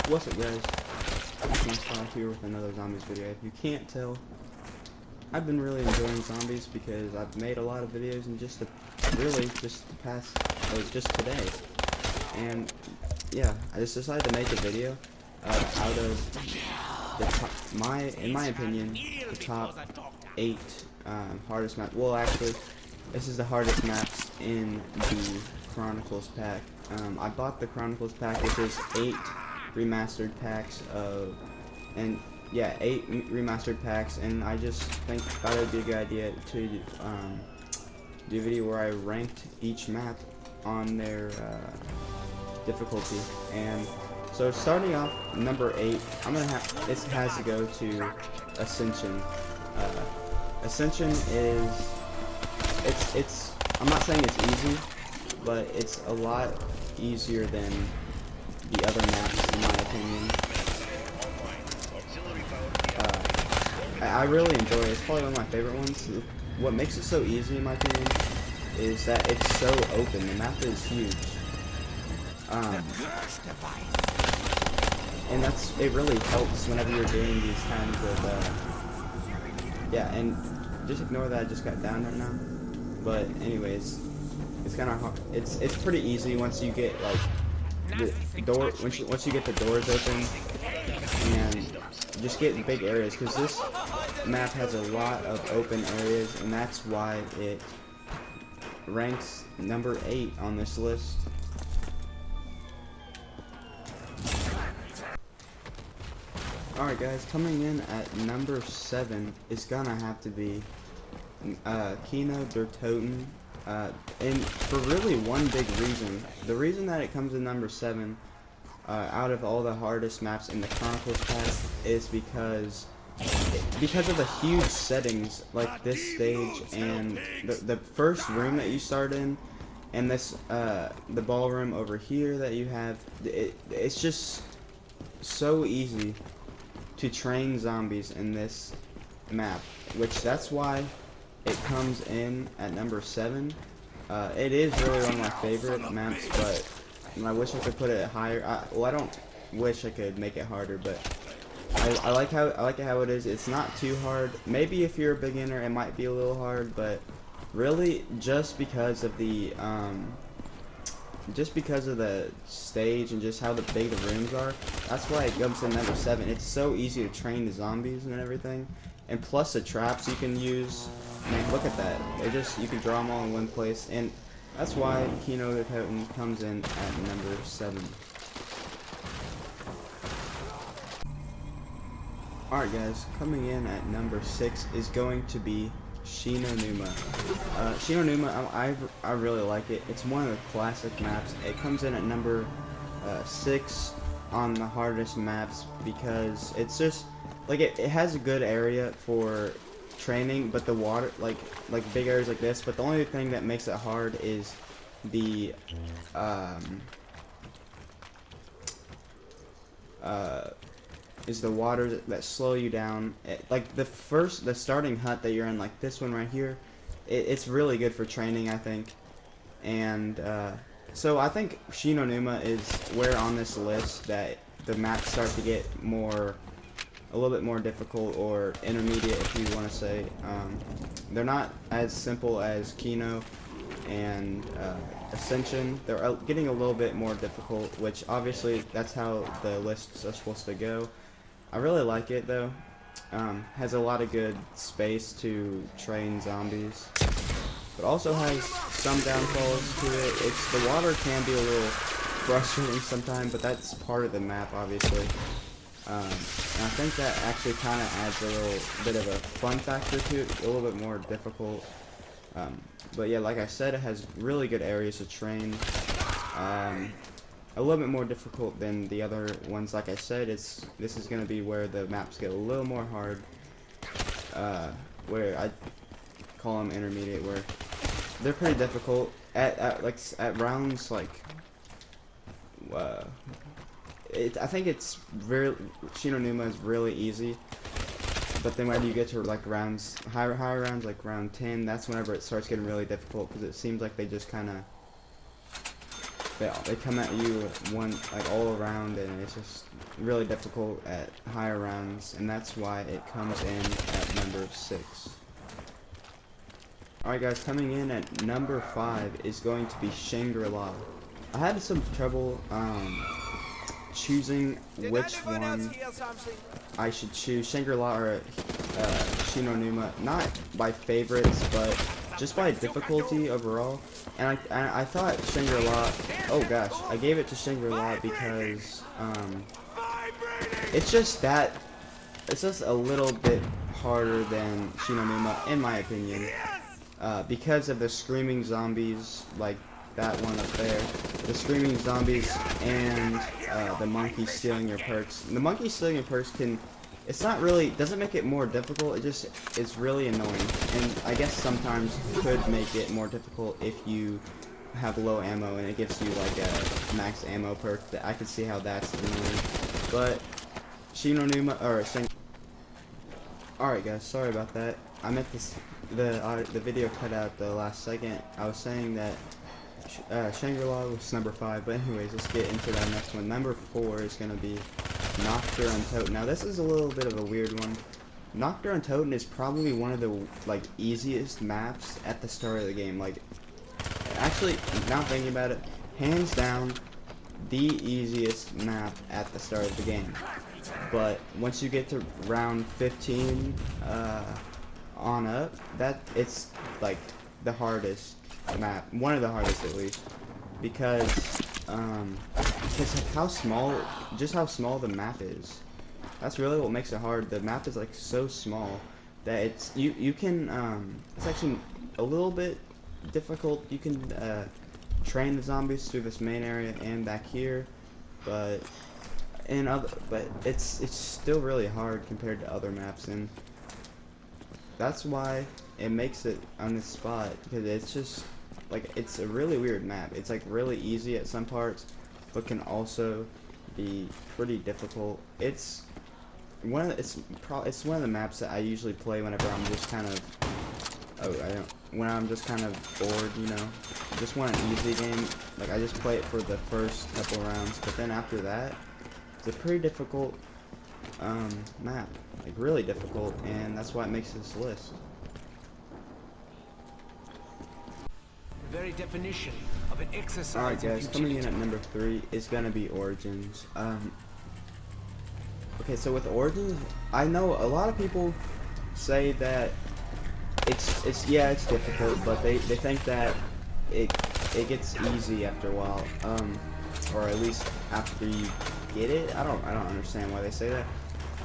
What's up, guys? I'm here with another zombies video. If you can't tell, I've been really enjoying zombies because I've made a lot of videos and just today. And yeah, I just decided to make a video out of in my opinion, the top 8 hardest maps. Well, actually, this is the hardest maps in the Chronicles pack. I bought the Chronicles pack, which is 8 remastered packs of, and yeah, 8 remastered packs, and I just thought it would be a good idea to do a video where I ranked each map on their difficulty. And so starting off number 8, it has to go to Ascension. Ascension is I'm not saying it's easy, but it's a lot easier than the other maps, in my opinion. I really enjoy it. It's probably one of my favorite ones. What makes it so easy, in my opinion, is that it's so open. The map is huge. And it really helps whenever you're doing these kinds of, yeah, and just ignore that I just got down right now. But anyways, it's kind of hard. It's pretty easy once you get like the door. Once you get the doors open and just get big areas, because this map has a lot of open areas, and that's why it ranks number 8 on this list. Alright guys, coming in at number 7 is gonna have to be Kino der Toten, and for really one big reason. The reason that it comes in number 7 out of all the hardest maps in the Chronicles pack is because of the huge settings, like this stage and the first room that you start in, and this the ballroom over here that you have. It's just so easy to train zombies in this map, which that's why it comes in at number 7. It is really one of my favorite maps, but I wish I could put it higher. Well, I don't wish I could make it harder, but I like how it is. It's not too hard. Maybe if you're a beginner, it might be a little hard, but really just because of the stage and just how big the rooms are, that's why it comes in number 7. It's so easy to train the zombies and everything, and plus the traps you can use. I mean, look at that. You can draw them all in one place, and that's why Kino der Toten comes in at number 7. Alright guys, coming in at number 6 is going to be Shinonuma. Shinonuma, I really like it. It's one of the classic maps. It comes in at number 6 on the hardest maps because it's just like it has a good area for training, but the water, like big areas like this, but the only thing that makes it hard is the waters that slow you down. Like the starting hut that you're in, like this one right here, it's really good for training, I think. And so I think Shinonuma is where on this list that the maps start to get a little bit more difficult, or intermediate if you want to say. They're not as simple as Kino and Ascension. They're getting a little bit more difficult, which obviously that's how the lists are supposed to go. I really like it though. Has a lot of good space to train zombies, but also has some downfalls to it. The water can be a little frustrating sometimes, but that's part of the map, obviously. And I think that actually kind of adds a little bit of a fun factor to it, a little bit more difficult. But yeah, like I said, it has really good areas to train. A little bit more difficult than the other ones. Like I said, this is going to be where the maps get a little more hard. Where I call them intermediate, where they're pretty difficult at rounds like. I think Shinonuma is really easy, but then when you get to like higher rounds, like round 10, that's whenever it starts getting really difficult, because it seems like they just kind of they come at you all around, and it's just really difficult at higher rounds, and that's why it comes in at number 6. Alright guys, coming in at number 5 is going to be Shangri-La. I had some trouble choosing which one I should choose, Shangri-La or Shinonuma, not by favorites, but just by difficulty overall. And I thought Shangri-La, oh gosh, I gave it to Shangri-La because it's just a little bit harder than Shinonuma in my opinion, because of the screaming zombies, like that one up there, the screaming zombies, and the monkey stealing your perks. The monkey stealing your perks doesn't make it more difficult, it's really annoying, and I guess sometimes could make it more difficult if you have low ammo and it gives you like a max ammo perk. That I could see how that's annoying. But Shinonuma or alright guys, sorry about that. I meant the video cut out the last second. I was saying that Shangri-La was number 5, but anyways, let's get into that next one. Number 4 is gonna be Nocturne Untoten. Now this is a little bit of a weird one. Nocturne Untoten is probably one of the like easiest maps at the start of the game. Like, actually, now thinking about it, hands down, the easiest map at the start of the game. But once you get to round 15 on up, it's like the hardest map, one of the hardest at least, because how small the map is. That's really what makes it hard. The map is like so small that it's actually a little bit difficult. You can train the zombies through this main area and back here, but it's still really hard compared to other maps, and that's why it makes it on this spot, because it's just like, it's a really weird map. It's like really easy at some parts, but can also be pretty difficult. It's one of the maps that I usually play whenever I'm just kind of when I'm just kind of bored, you know, just want an easy game. Like, I just play it for the first couple rounds, but then after that, it's a pretty difficult map, like really difficult, and that's why it makes this list. The very definition of an exercise. Alright guys, coming in at number 3 is gonna be Origins. Okay, so with Origins, I know a lot of people say that it's difficult, but they think that it gets easy after a while, or at least after you get it. I don't understand why they say that.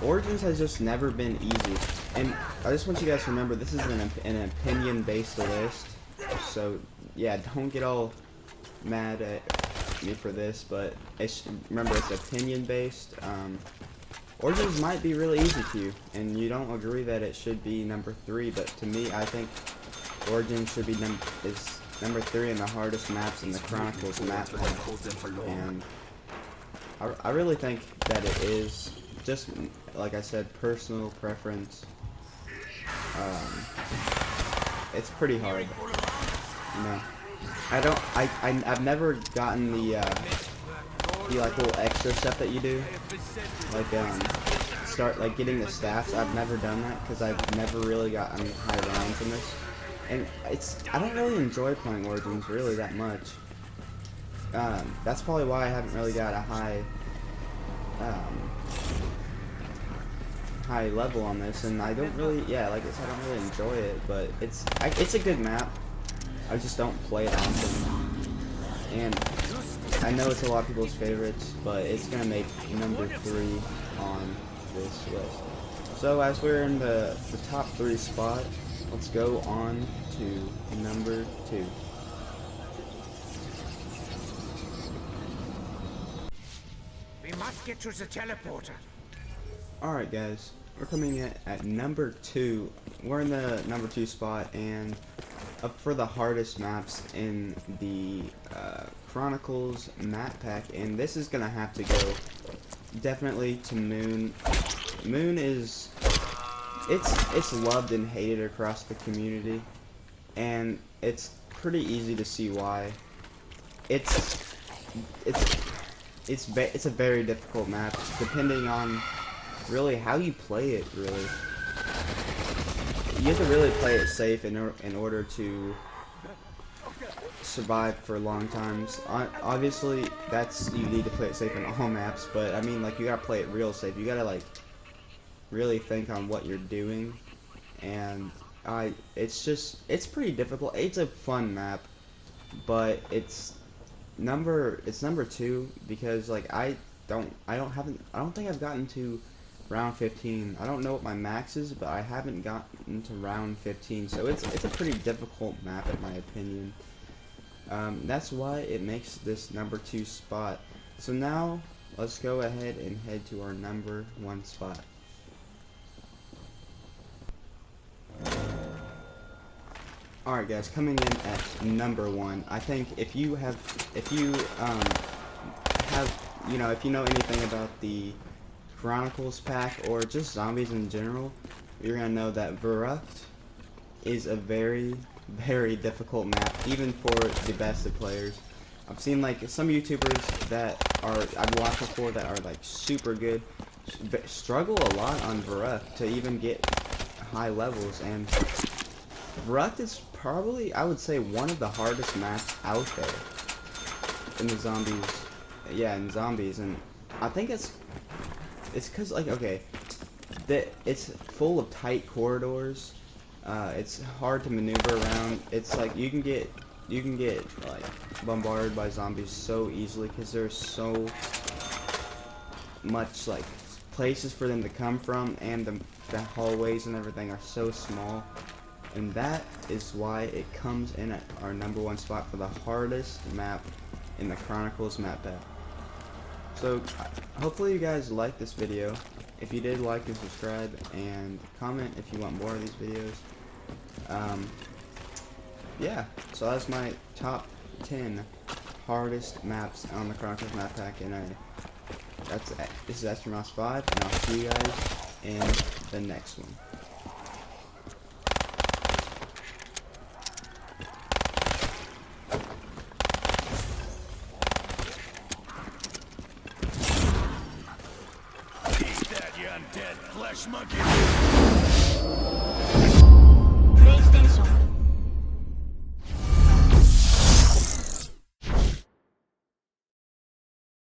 Origins has just never been easy, and I just want you guys to remember this is an opinion-based list. So yeah, don't get all mad at me for this, but remember it's opinion-based. Origins might be really easy to you, and you don't agree that it should be number 3, but to me, I think Origins should be number 3 in the hardest maps in the Chronicles map pack, and I really think that it is, just like I said, personal preference. It's pretty hard, you know. I've never gotten the like little extra stuff that you do, like getting the staffs. I've never done that because I've never really gotten high rounds in this, and I don't really enjoy playing Origins really that much. That's probably why I haven't really got a high level on this, and I don't really, like I said, I don't really enjoy it, but it's a good map. I just don't play it often, and I know it's a lot of people's favorites, but it's gonna make number 3 on this list. So as we're in the top 3 spot, let's go on to number 2. We must get to the teleporter. Alright guys, we're coming in at number 2. We're in the number 2 spot, and up for the hardest maps in the Chronicles map pack, and this is gonna have to go definitely to Moon. Moon is it's loved and hated across the community, and it's pretty easy to see why. It's it's a very difficult map, depending on really how you play it. Really, you have to really play it safe in order to survive for long times. Obviously, you need to play it safe in all maps, but I mean, like, you gotta play it real safe. You gotta, like, really think on what you're doing, and it's pretty difficult. It's a fun map, but it's number 2 because, like, I don't think I've gotten to round 15. I don't know what my max is, but I haven't gotten to round 15, so it's a pretty difficult map in my opinion. That's why it makes this number 2 spot. So now let's go ahead and head to our number 1 spot. Alright guys, coming in at number 1, I think if you know anything about the Chronicles pack or just zombies in general, you're gonna know that Verrucht is a very, very difficult map, even for the best of players. I've seen, like, some YouTubers that I've watched before that are, like, super good struggle a lot on Verrucht to even get high levels, and Verrucht is probably, I would say, one of the hardest maps out there in the zombies. Yeah, in zombies, and I think it's because, like, okay, it's full of tight corridors. It's hard to maneuver around. It's like you can get like bombarded by zombies so easily because there's so much, like, places for them to come from, and the hallways and everything are so small. And that is why it comes in at our number 1 spot for the hardest map in the Chronicles map pack. So hopefully you guys liked this video. If you did, like and subscribe, and comment if you want more of these videos. Yeah, so that's my top 10 hardest maps on the Chronicles map pack, and this is Astronaut 5, and I'll see you guys in the next one. He's dead, you undead flesh monkey!